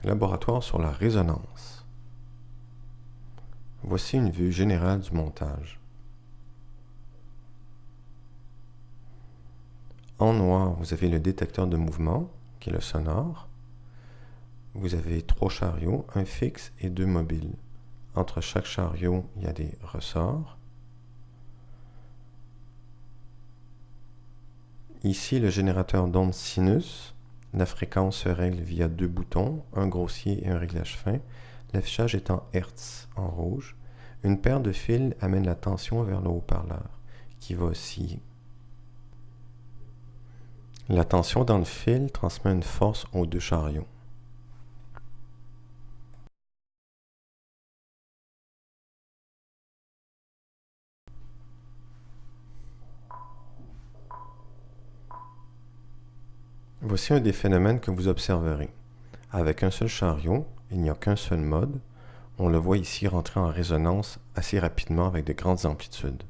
Laboratoire sur la résonance. Voici une vue générale du montage. En noir, vous avez le détecteur de mouvement, qui est le sonore. Vous avez 3 chariots, un fixe et 2 mobiles. Entre chaque chariot, il y a des ressorts. Ici, le générateur d'onde sinus. La fréquence se règle via 2 boutons, un grossier et un réglage fin. L'affichage est en Hertz, en rouge. Une paire de fils amène la tension vers le haut-parleur, qui va osciller. La tension dans le fil transmet une force aux 2 chariots. Voici un des phénomènes que vous observerez. Avec un seul chariot, il n'y a qu'un seul mode. On le voit ici rentrer en résonance assez rapidement avec de grandes amplitudes.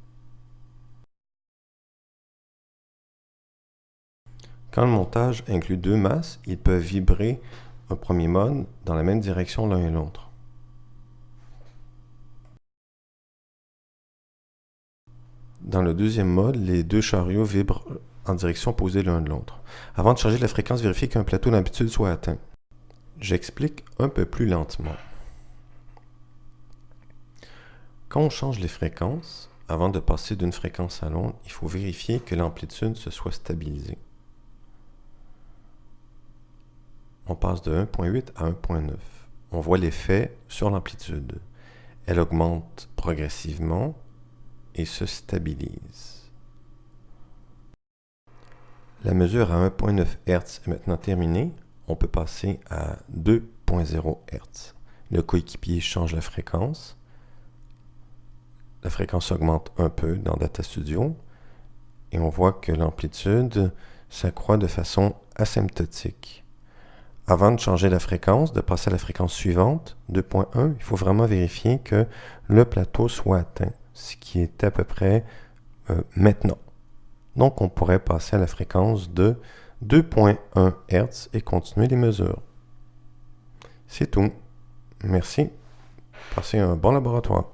Quand le montage inclut 2 masses, ils peuvent vibrer un premier mode dans la même direction l'un et l'autre. Dans le deuxième mode, les 2 chariots vibrent en direction opposée l'un de l'autre. Avant de changer la fréquence, vérifiez qu'un plateau d'amplitude soit atteint. J'explique un peu plus lentement. Quand on change les fréquences, avant de passer d'une fréquence à l'autre, il faut vérifier que l'amplitude se soit stabilisée. On passe de 1.8 à 1.9. On voit l'effet sur l'amplitude. Elle augmente progressivement et se stabilise. La mesure à 1.9 Hz est maintenant terminée. On peut passer à 2.0 Hz. Le coéquipier change la fréquence. La fréquence augmente un peu dans Data Studio. Et on voit que l'amplitude s'accroît de façon asymptotique. Avant de changer la fréquence, de passer à la fréquence suivante, 2.1, il faut vraiment vérifier que le plateau soit atteint, ce qui est à peu près maintenant. Donc, on pourrait passer à la fréquence de 2.1 Hz et continuer les mesures. C'est tout. Merci. Passez un bon laboratoire.